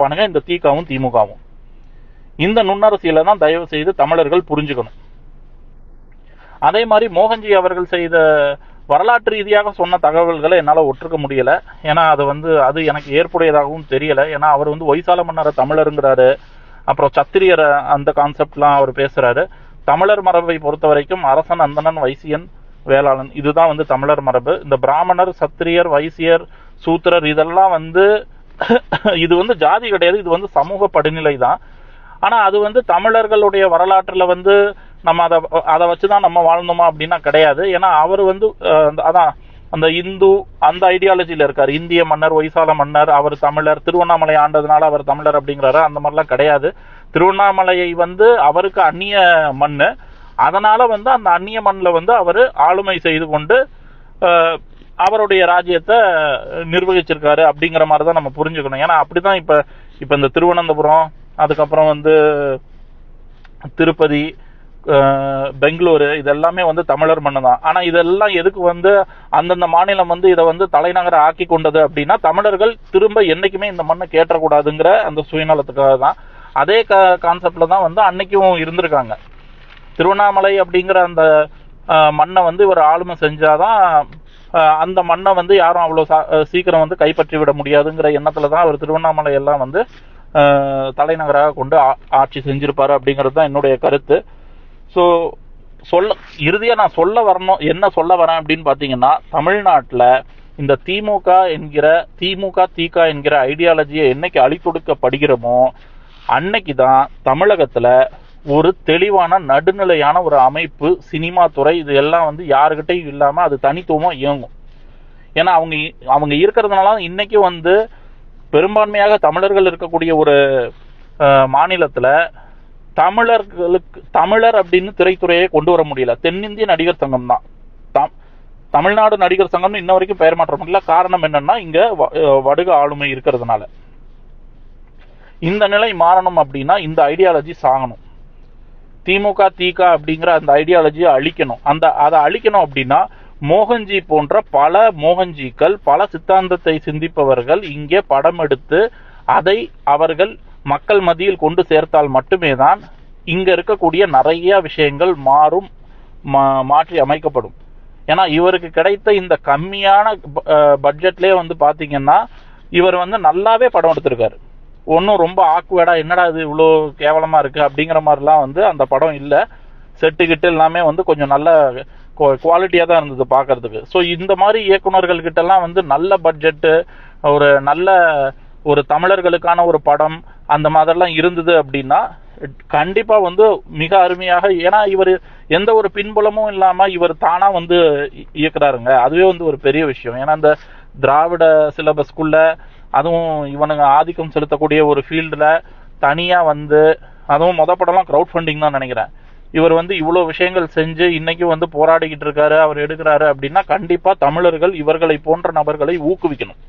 பானுங்க இந்த திகாவும் திமுகவும். இந்த நுண்ணரசியலை தான் தயவு செய்து தமிழர்கள் புரிஞ்சுக்கணும். அதே மாதிரி மோகன்ஜி அவர்கள் செய்த வரலாற்று ரீதியாக சொன்ன தகவல்களை என்னால் ஒற்றுக்க முடியல. ஏன்னா அது எனக்கு ஏற்புடையதாகவும் தெரியல. ஏன்னா அவர் ஒய்சால மன்னரை தமிழருங்கிறாரு, அப்புறம் சத்திரியர் அந்த கான்செப்ட்லாம் அவர் பேசுறாரு. தமிழர் மரபை பொறுத்த வரைக்கும் அரசன், அந்தணன், வைசியன், வேளாளன், இதுதான் தமிழர் மரபு. இந்த பிராமணர், சத்திரியர், வைசியர், சூத்திரர் இதெல்லாம் இது ஜாதி கிடையாது, இது சமூக படிநிலை தான். ஆனா அது தமிழர்களுடைய வரலாற்றுல நம்ம அதை வச்சுதான் நம்ம வாழ்ந்தோமா அப்படின்னா கிடையாது. ஏன்னா அவர் அதான் அந்த இந்து அந்த ஐடியாலஜியில இருக்காரு. இந்திய மன்னர், ஒய்சால மன்னர், அவர் தமிழர், திருவண்ணாமலை ஆண்டதுனால அவர் தமிழர் அப்படிங்கிறாரு. அந்த மாதிரிலாம் கிடையாது. திருவண்ணாமலையை அவருக்கு அந்நிய மண்ணு, அதனால அந்த அந்நிய மண்ணில் அவர் ஆளுமை செய்து கொண்டு அவருடைய ராஜ்யத்தை நிர்வகிச்சிருக்காரு அப்படிங்கிற மாதிரி தான் நம்ம புரிஞ்சுக்கணும். ஏன்னா அப்படிதான் இப்ப இந்த திருவனந்தபுரம், அதுக்கப்புறம் திருப்பதி, பெங்களூரு, இதெல்லாமே தமிழர் மண்ணு தான். ஆனா இதெல்லாம் எதுக்கு அந்தந்த மாநிலம் இதை தலைநகர ஆக்கி கொண்டது அப்படின்னா தமிழர்கள் திரும்ப என்னைக்குமே இந்த மண்ணை கேட்டக்கூடாதுங்கிற அந்த சுயநலத்துக்காக தான். அதே கான்செப்ட்ல தான் அன்னைக்கும் இருந்திருக்காங்க. திருவண்ணாமலை அப்படிங்கிற அந்த மண்ணை இவர் ஆளுமை செஞ்சாதான் அந்த மண்ணை யாரும் அவ்வளவு சீக்கிரம் கைப்பற்றி விட முடியாதுங்கிற எண்ணத்துல தான் அவர் திருவண்ணாமலை எல்லாம் தலைநகராக கொண்டு ஆட்சி செஞ்சிருப்பாரு அப்படிங்கிறது தான் என்னுடைய கருத்து. ஸோ இறுதியா நான் என்ன சொல்ல வரேன் அப்படின்னு பாத்தீங்கன்னா, தமிழ்நாட்டில் இந்த திமுக திக என்கிற ஐடியாலஜியை என்னைக்கு அழித்தொடுக்கப்படுகிறோமோ அன்னைக்கு தான் தமிழகத்துல ஒரு தெளிவான நடுநிலையான ஒரு அமைப்பு, சினிமா துறை, இது எல்லாம் யாருக்கிட்டையும் இல்லாம அது தனித்துவமா இயங்கும். ஏன்னா அவங்க இருக்கிறதுனால இன்னைக்கு பெரும்பான்மையாக தமிழர்கள் இருக்கக்கூடிய ஒரு மாநிலத்துல தமிழர் அப்படின்னு திரைத்துறையை கொண்டு வர முடியல. தென்னிந்திய நடிகர் சங்கம் தான், தமிழ்நாடு நடிகர் சங்கம்னு இன்ன வரைக்கும் பெயர் மாற்ற முடியல. காரணம் என்னன்னா இங்க வடுக ஆளுமை இருக்கிறதுனால. இந்த நிலை மாறணும் அப்படின்னா இந்த ஐடியாலஜி சாகணும். திமுக திக அப்படிங்கிற அந்த ஐடியாலஜியை அழிக்கணும். அதை அழிக்கணும் அப்படின்னா மோகன்ஜி போன்ற பல மோகன்ஜிக்கள், பல சித்தாந்தத்தை சிந்திப்பவர்கள் இங்கே படம் எடுத்து அதை அவர்கள் மக்கள் மத்தியில் கொண்டு சேர்த்தால் மட்டுமே தான் இங்க இருக்கக்கூடிய நிறைய விஷயங்கள் மாற்றி அமைக்கப்படும். ஏன்னா இவருக்கு கிடைத்த இந்த கம்மியான பட்ஜெட்லயே பாத்தீங்கன்னா இவர் நல்லாவே படம் எடுத்திருக்காரு. ஒன்னும் ரொம்ப ஆக்வேர்டா என்னடா இது இவ்வளோ கேவலமா இருக்கு அப்படிங்கிற மாதிரிலாம் அந்த படம் இல்லை. செட்டுக்கிட்டு எல்லாமே கொஞ்சம் நல்ல குவாலிட்டியா தான் இருந்தது பாக்குறதுக்கு. ஸோ இந்த மாதிரி இயக்குநர்கள் கிட்ட எல்லாம் நல்ல பட்ஜெட்டு, ஒரு நல்ல ஒரு தமிழர்களுக்கான ஒரு படம் அந்த மாதிரிலாம் இருந்தது அப்படின்னா கண்டிப்பா மிக அருமையாக, ஏன்னா இவர் எந்த ஒரு பின்புலமும் இல்லாம இவர் தானா இயக்குறாருங்க. அதுவே ஒரு பெரிய விஷயம். ஏன்னா இந்த திராவிட சிலபஸ்குள்ள அதுவும் இவனுங்க ஆதிக்கம் செலுத்தக்கூடிய ஒரு ஃபீல்டுல தனியா அதுவும் படம்லாம் கிரவுட் ஃபண்டிங் தான் நினைக்கிறேன். இவர் இவ்வளவு விஷயங்கள் செஞ்சு இன்னைக்கு போராடிக்கிட்டு இருக்காரு, அவர் எடுக்கிறாரு அப்படின்னா கண்டிப்பா தமிழர்கள் இவர்களை போன்ற நபர்களை ஊக்குவிக்கணும்.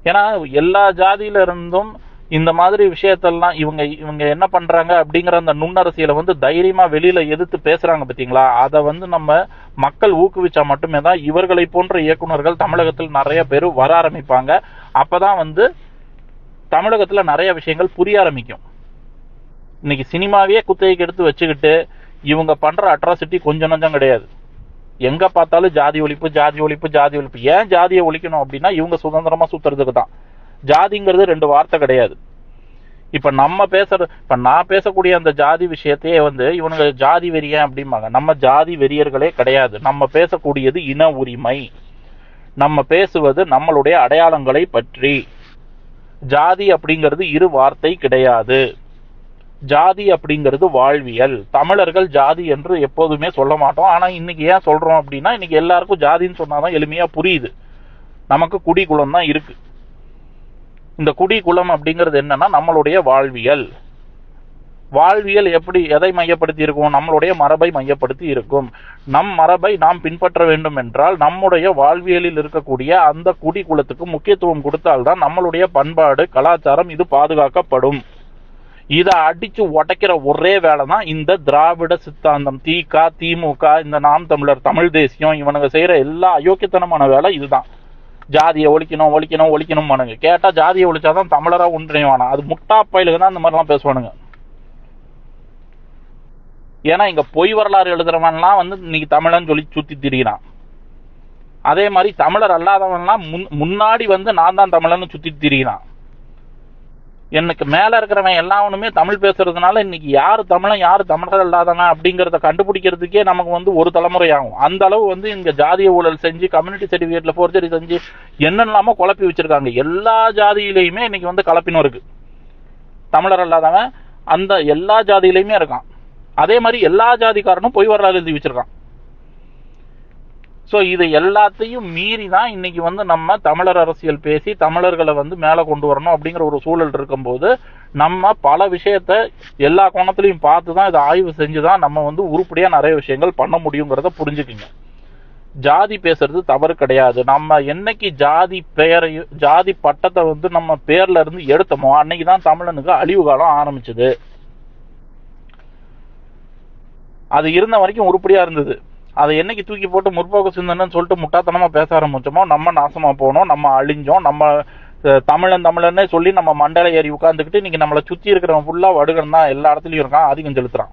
ஏன்னா எல்லா ஜாதியில இருந்தும் இந்த மாதிரி விஷயத்தெல்லாம் இவங்க என்ன பண்றாங்க அப்படிங்கிற அந்த நுண்ணரசியலை தைரியமா வெளியில எதிர்த்து பேசுறாங்க பாத்தீங்களா, அதை நம்ம மக்கள் ஊக்குவிச்சா மட்டுமே தான் இவர்களை போன்ற இயக்குநர்கள் தமிழகத்தில் நிறைய பேர் வர ஆரம்பிப்பாங்க. அப்பதான் தமிழகத்துல நிறைய விஷயங்கள் புரிய ஆரம்பிக்கும். இன்னைக்கு சினிமாவே குத்தகைக்கு எடுத்து வச்சுக்கிட்டு இவங்க பண்ற அட்ராசிட்டி கொஞ்சம் நஞ்சம் கிடையாது. எங்க பார்த்தாலும் ஜாதி ஒழிப்பு, ஜாதி ஒழிப்பு, ஜாதி ஒழிப்பு. ஏன் ஜாதியை ஒழிக்கணும் அப்படின்னா இவங்க சுதந்திரமா சுத்துறதுக்கு தான். ஜாதிங்கிறது ரெண்டு வார்த்தை கிடையாது. இப்ப நான் பேசக்கூடிய அந்த ஜாதி விஷயத்தையே இவனுங்க ஜாதி வெறியன் அப்படிம்பாங்க. நம்ம ஜாதி வெறியர்களே கிடையாது. நம்ம பேசக்கூடியது இன உரிமை. நம்ம பேசுவது நம்மளுடைய அடையாளங்களை பற்றி. ஜாதி அப்படிங்கிறது இரு வார்த்தை கிடையாது. ஜாதி அப்படிங்கிறது வாழ்வியல். தமிழர்கள் ஜாதி என்று எப்போதுமே சொல்ல மாட்டோம். ஆனா இன்னைக்கு ஏன் சொல்றோம் அப்படின்னா இன்னைக்கு எல்லாருக்கும் ஜாதின்னு சொன்னாதான் எளிமையா புரியுது. நமக்கு குடி குலம் தான் இருக்கு. இந்த குடி குலம் அப்படிங்கிறது என்னன்னா நம்மளுடைய வாழ்வியல். வாழ்வியல் எதை மையப்படுத்தி இருக்கும்? நம்மளுடைய மரபை மையப்படுத்தி இருக்கும். நம் மரபை நாம் பின்பற்ற வேண்டும் என்றால் நம்முடைய வாழ்வியலில் இருக்கக்கூடிய அந்த குடி குலத்துக்கு முக்கியத்துவம் கொடுத்தால்தான் நம்மளுடைய பண்பாடு, கலாச்சாரம் இது பாதுகாக்கப்படும். இதை அடிச்சு உடைக்கிற ஒரே வேலை தான் இந்த திராவிட சித்தாந்தம், திக, திமுக, இந்த நாம் தமிழர், தமிழ் தேசியம், இவனுங்க செய்யற எல்லா அயோக்கியத்தனமான வேலை இதுதான். ஜாதியை ஒழிக்கணும் ஒழிக்கணும் ஒழிக்கணும்பானுங்க. கேட்டா ஜாதியை ஒழிச்சாதான் தமிழரா ஒன்றிணைவானா? அது முட்டா பயிலுக்கு தான் இந்த மாதிரிலாம் பேசுவானுங்க. ஏன்னா இங்க பொய் வரலாறு எழுதுறவன்லாம் வந்து இன்னைக்கு தமிழன் சொல்லி சுத்தி திரிகிறான். அதே மாதிரி தமிழர் அல்லாதவன்லாம் முன்னாடி வந்து நான் தான் தமிழன்னு சுத்தி திரிகிறான். எனக்கு மேல இருக்கிறவன் எல்லாவனுமே தமிழ் பேசுறதுனால இன்னைக்கு யாரு தமிழன் யாரு தமிழர் இல்லாதவன் அப்படிங்கறத கண்டுபிடிக்கிறதுக்கே நமக்கு வந்து ஒரு தலைமுறை ஆகும். அந்த அளவு வந்து இங்க ஜாதிய ஊழல் செஞ்சு கம்யூனிட்டி சர்டிபிகேட்ல போர்ஜரி செஞ்சு என்னெல்லாமோ குழப்பி வச்சிருக்காங்க. எல்லா ஜாதியிலையுமே இன்னைக்கு வந்து கலப்பினம் இருக்கு. தமிழர் இல்லாதவன் அந்த எல்லா ஜாதியிலையுமே இருக்கான். அதே மாதிரி எல்லா ஜாதிக்காரனும் பொய் வரலாறு எழுதி வச்சிருக்கான். ஸோ இது எல்லாத்தையும் மீறி தான் இன்னைக்கு வந்து நம்ம தமிழர் அரசியல் பேசி தமிழர்களை வந்து மேலே கொண்டு வரணும் அப்படிங்கிற ஒரு சூழல் இருக்கும்போது நம்ம பல விஷயத்த எல்லா கோணத்திலையும் பார்த்து தான் இதை ஆய்வு செஞ்சு தான் நம்ம வந்து உருப்படியாக நிறைய விஷயங்கள் பண்ண முடியுங்கிறத புரிஞ்சுக்குங்க. ஜாதி பேசுறது தவறு கிடையாது. நம்ம என்னைக்கு ஜாதி பெயரையும் ஜாதி பட்டத்தை வந்து நம்ம பேர்ல இருந்து எடுத்தோமோ அன்னைக்கு தான் தமிழனுக்கு அழிவு காலம் ஆரம்பிச்சது. அது இருந்த வரைக்கும் உருப்படியா இருந்தது. அதை என்னைக்கு தூக்கி போட்டு முற்போக்கு சிந்தனைன்னு சொல்லிட்டு முட்டாத்தனமா பேச ஆரம்பிச்சோமோ நம்ம நாசமா போனோம், நம்ம அழிஞ்சோம். நம்ம தமிழன்னே சொல்லி நம்ம மண்டையில ஏறி உட்காந்துக்கிட்டு இன்னைக்கு நம்மளை சுத்தி இருக்கிறவன் ஃபுல்லா வடுகன் தான் எல்லா இடத்துலயும் இருக்கான், அதிகம் செலுத்துறான்.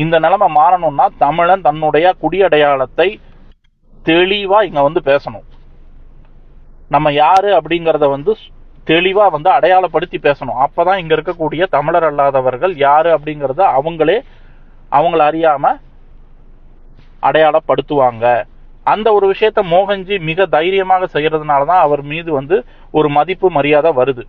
இந்த நிலைமை மாறணும்னா தமிழன் தன்னுடைய குடியடையாளத்தை தெளிவா இங்க வந்து பேசணும். நம்ம யாரு அப்படிங்கறத வந்து தெளிவா வந்து அடையாளப்படுத்தி பேசணும். அப்பதான் இங்க இருக்கக்கூடிய தமிழர் அல்லாதவர்கள் யாரு அப்படிங்கறத அவங்கள அறியாம அடையாளப்படுத்துவாங்க. அந்த ஒரு விஷயத்த மோகன்ஜி மிக தைரியமாக செய்யறதுனாலதான் அவர் மீது வந்து ஒரு மதிப்பு மரியாதை வருது.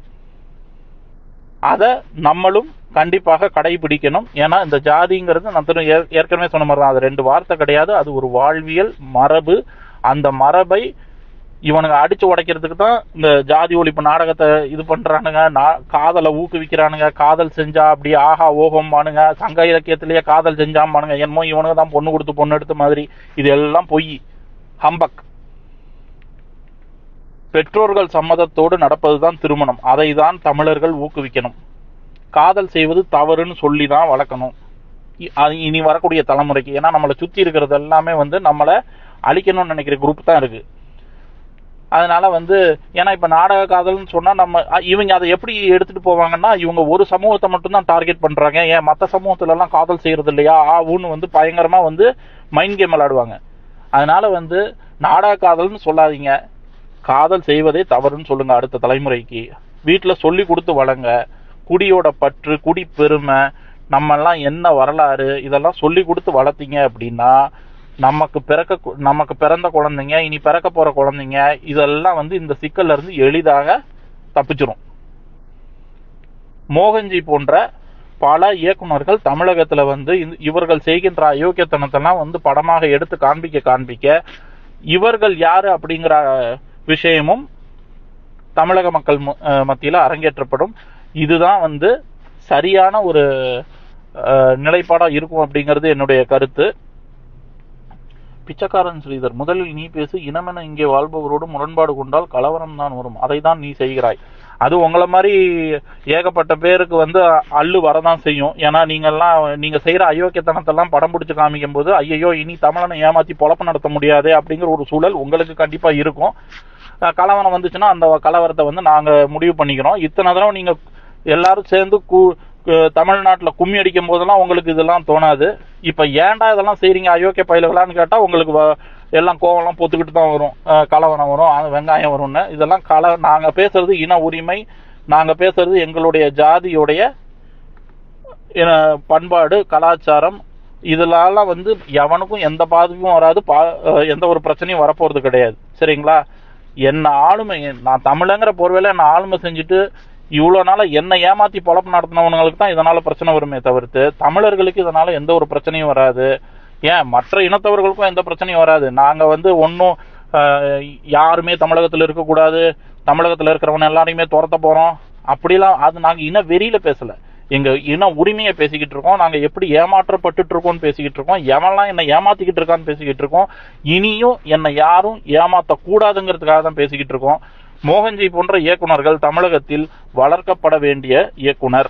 அத நம்மளும் கண்டிப்பாக கடைபிடிக்கணும். ஏன்னா இந்த ஜாதிங்கிறது நான் ஏற்கனவே சொன்ன மாதிரி தான், அது 2 வார்த்தை கிடையாது, அது ஒரு வாழ்வியல் மரபு. அந்த மரபை இவனுங்க அடிச்சு உடைக்கிறதுக்கு தான் இந்த ஜாதி ஒழிப்பு நாடகத்தை இது பண்றானுங்க. காதலை ஊக்குவிக்கிறானுங்க. காதல் செஞ்சா அப்படி ஆஹா ஓகம் பானுங்க. சங்க இலக்கியத்திலேயே காதல் செஞ்சாம்பானுங்க. என்னமோ இவனுங்க தான் பொண்ணு கொடுத்து பொண்ணு எடுத்த மாதிரி. இது எல்லாம் பொய், ஹம்பக். பெற்றோர்கள் சம்மதத்தோடு நடப்பதுதான் திருமணம். அதை தான் தமிழர்கள் ஊக்குவிக்கணும். காதல் செய்வது தவறுன்னு சொல்லி தான் வளர்க்கணும் இனி வரக்கூடிய தலைமுறைக்கு. ஏன்னா நம்மளை சுத்தி இருக்கிறது எல்லாமே வந்து நம்மளை அழிக்கணும்னு நினைக்கிற குரூப் தான் இருக்கு. அதனால வந்து ஏன்னா இப்ப நாடக காதல்னு சொன்னா நம்ம இவங்க அதை எப்படி எடுத்துட்டு போவாங்கன்னா, இவங்க ஒரு சமூகத்தை மட்டும்தான் டார்கெட் பண்றாங்க, ஏன் மற்ற சமூகத்துல எல்லாம் காதல் செய்யறது இல்லையா ஆவுன்னு வந்து பயங்கரமா வந்து மைண்ட் கேம் விளையாடுவாங்க. அதனால வந்து நாடக காதல்னு சொல்லாதீங்க, காதல் செய்வதே தவறுன்னு சொல்லுங்க. அடுத்த தலைமுறைக்கு வீட்டுல சொல்லி கொடுத்து வளங்க. குடியோட பற்று, குடி பெருமை, நம்ம எல்லாம் என்ன வரலாறு, இதெல்லாம் சொல்லி கொடுத்து வளர்த்தீங்க அப்படின்னா நமக்கு பிறந்த குழந்தைங்க, இனி பிறக்க போற குழந்தைங்க, இதெல்லாம் வந்து இந்த சிக்கல்ல இருந்து எளிதாக தப்பிச்சிரும். மோகன்ஜி போன்ற பல இயக்குநர்கள் தமிழகத்துல வந்து இவர்கள் செய்கின்ற அயோக்கியத்தனத்தெல்லாம் வந்து படமாக எடுத்து காண்பிக்க இவர்கள் யாரு அப்படிங்கிற விஷயமும் தமிழக மக்கள் மத்தியில அரங்கேற்றப்படும். இதுதான் வந்து சரியான ஒரு நிலைப்பாடா இருக்கும் அப்படிங்கிறது என்னுடைய கருத்து. பிச்சைக்காரன் ஸ்ரீதர், முதலில் நீ பேசு. இனமென இங்கே வாழ்பவரோடு முரண்பாடு கொண்டால் கலவரம் தான் வரும், அதை தான் நீ செய்கிறாய். அது உங்களை மாதிரி ஏகப்பட்ட பேருக்கு வந்து அள்ளு வரதான் செய்யும். ஏன்னா நீங்க செய்யற அயோக்கியத்தனத்தெல்லாம் படம் பிடிச்சு காமிக்கும் போது ஐயோ இனி தமிழனை ஏமாத்தி பொழப்பு நடத்த முடியாது அப்படிங்கிற ஒரு சூழல் உங்களுக்கு கண்டிப்பா இருக்கும். கலவரம் வந்துச்சுன்னா அந்த கலவரத்தை வந்து நாங்க முடிவு பண்ணிக்கிறோம். இத்தனை தடவை நீங்க எல்லாரும் சேர்ந்து தமிழ்நாட்டுல கும்மி அடிக்கும் போதெல்லாம் உங்களுக்கு இதெல்லாம் தோணாது. இப்ப ஏன்டா இதெல்லாம் செய்றீங்க அயோக்கிய பயில்களான்னு கேட்டா உங்களுக்கு எல்லாம் கோவம்லாம் பொத்துக்கிட்டு தான் வரும். கலவரம் வரும், வெங்காயம் வரும்னு. இதெல்லாம் நாங்க பேசுறது இன உரிமை, நாங்க பேசுறது எங்களுடைய ஜாதியுடைய பண்பாடு, கலாச்சாரம். இதெல்லாம் வந்து எவனுக்கும் எந்த பாதிப்பும் வராது, எந்த ஒரு பிரச்சனையும் வரப்போறது கிடையாது. சரிங்களா? என்ன ஆளுமை, நான் தமிழங்கிற போர்வையில என்ன ஆளுமை செஞ்சுட்டு இவ்வளவு நாள என்ன ஏமாத்தி பொழப்பு நடத்தினவங்களுக்கு தான் இதனால பிரச்சனை வருமே தவிர்த்து தமிழர்களுக்கு இதனால எந்த ஒரு பிரச்சனையும் வராது. ஏன் மற்ற இனத்தவர்களுக்கும் எந்த பிரச்சனையும் வராது. நாங்க வந்து ஒன்னும் யாருமே தமிழகத்துல இருக்கக்கூடாது, தமிழகத்துல இருக்கிறவங்க எல்லாரையுமே துரத்த போறோம் அப்படிலாம் அது நாங்க இன வெறியில பேசல. எங்க இன உரிமையை பேசிக்கிட்டு இருக்கோம். நாங்க எப்படி ஏமாற்றப்பட்டு இருக்கோம்னு பேசிக்கிட்டு இருக்கோம். எவன்லாம் என்ன ஏமாத்திக்கிட்டு இருக்கான்னு பேசிக்கிட்டு இருக்கோம். இனியும் என்ன யாரும் ஏமாத்த கூடாதுங்கிறதுக்காக தான் பேசிக்கிட்டு இருக்கோம். மோகன்ஜி போன்ற இயக்குனர்கள் தமிழகத்தில் வளர்க்கப்பட வேண்டிய இயக்குனர்.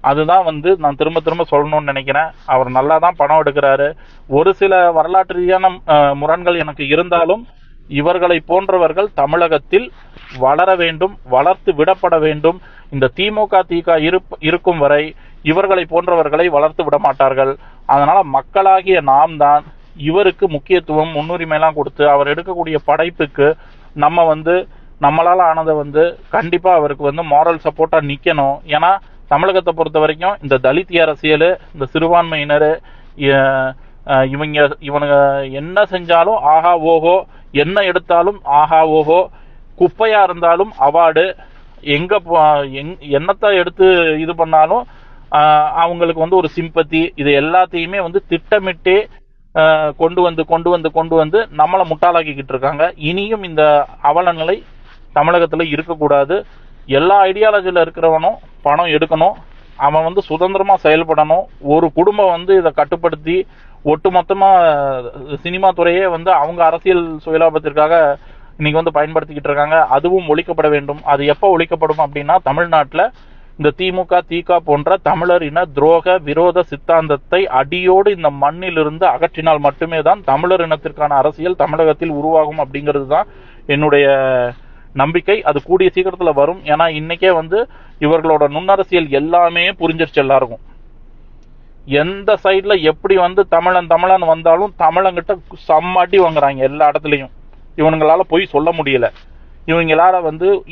அதுதான் வந்து நான் திரும்ப திரும்ப சொல்லணும்னு நினைக்கிறேன். அவர் நல்லா தான் படம் எடுக்கிறாரு. ஒரு சில வரலாற்று ரீதியான முரண்கள் எனக்கு இருந்தாலும் இவர்களை போன்றவர்கள் தமிழகத்தில் வளர வேண்டும், வளர்த்து விடப்பட வேண்டும். இந்த திமுக இருக்கும் வரை இவர்களை போன்றவர்களை வளர்த்து விட மாட்டார்கள். அதனால மக்களாகிய நாம் தான் இவருக்கு முக்கியத்துவம், முன்னுரிமையெல்லாம் கொடுத்து அவர் எடுக்கக்கூடிய படைப்புக்கு நம்ம நம்மளால ஆனதை கண்டிப்பா அவருக்கு மாரல் சப்போர்ட்டா நிக்கணும். ஏன்னா தமிழகத்தை பொறுத்த வரைக்கும் இந்த தலித் அரசியல், இந்த சிறுபான்மையினர் இவனுங்க என்ன செஞ்சாலும் ஆஹா ஓஹோ, என்ன எடுத்தாலும் ஆஹா ஓஹோ, குப்பையா இருந்தாலும் அவார்டு, என்னத்தை எடுத்து இது பண்ணாலும் அவங்களுக்கு ஒரு சிம்பத்தி, இது எல்லாத்தையுமே திட்டமிட்டே கொண்டு வந்து நம்மளை முட்டாளாக்கிக்கிட்டு இருக்காங்க. இனியும் இந்த அவல நிலை தமிழகத்துல இருக்கக்கூடாது. எல்லா ஐடியாலஜில இருக்கிறவனும் பணம் எடுக்கணும், அவன் சுதந்திரமா செயல்படணும். ஒரு குடும்பம் இதை கட்டுப்படுத்தி ஒட்டுமொத்தமா சினிமா துறையே அவங்க அரசியல் சுயலாபத்திற்காக இன்னைக்கு பயன்படுத்திக்கிட்டு இருக்காங்க. அதுவும் ஒழிக்கப்பட வேண்டும். அது எப்போ ஒழிக்கப்படும் அப்படின்னா, தமிழ்நாட்டில் இந்த திமுக திக போன்ற தமிழர் இன துரோக விரோத சித்தாந்தத்தை அடியோடு இந்த மண்ணிலிருந்து அகற்றினால் மட்டுமே தான் தமிழர் இனத்திற்கான அரசியல் தமிழகத்தில் உருவாகும் அப்படிங்கிறது தான் என்னுடைய நம்பிக்கை. அது கூடிய சீக்கிரத்தில் வரும். ஏன்னா இன்னைக்கே இவர்களோட நுண்ணரசியல் எல்லாமே புரிஞ்சிருச்சு எல்லாருக்கும். எந்த சைட்ல எப்படி தமிழன் வந்தாலும் தமிழங்கிட்ட சம்மாட்டி வாங்குறாங்க எல்லா இடத்துலையும். இவனுங்களால போய் சொல்ல முடியல, இவங்களால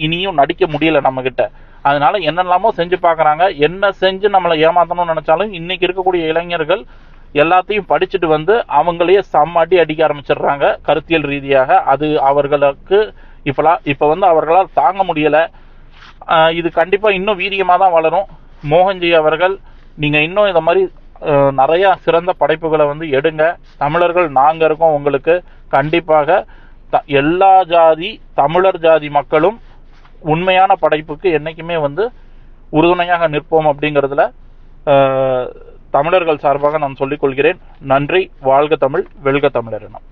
இனியும் நடிக்க முடியல நம்ம கிட்ட. அதனால என்னெல்லாமோ செஞ்சு பாக்குறாங்க. என்ன செஞ்சு நம்மளை ஏமாத்தணும்னு நினைச்சாலும் இன்னைக்கு இருக்கக்கூடிய இளைஞர்கள் எல்லாத்தையும் படிச்சுட்டு அவங்களையே சம்மாட்டி அடிக்க ஆரம்பிச்சிடுறாங்க கருத்தியல் ரீதியாக. அது அவர்களுக்கு இப்ப அவர்களால் தாங்க முடியல. இது கண்டிப்பா இன்னும் வீரியமா தான் வளரும். மோகன்ஜி அவர்கள், நீங்க இன்னும் இந்த மாதிரி நிறைய சிறந்த படைப்புகளை எடுங்க. தமிழர்கள் நாங்க இருக்கோம் உங்களுக்கு. கண்டிப்பாக எல்லா ஜாதி தமிழர் ஜாதி மக்களும் உண்மையான படைப்புக்கு என்னைக்குமே உறுதுணையாக நிற்போம் அப்படிங்கிறதுல தமிழர்கள் சார்பாக நான் சொல்லிக் கொள்கிறேன். நன்றி. வாழ்க தமிழ், வெல்க தமிழர் இனம்.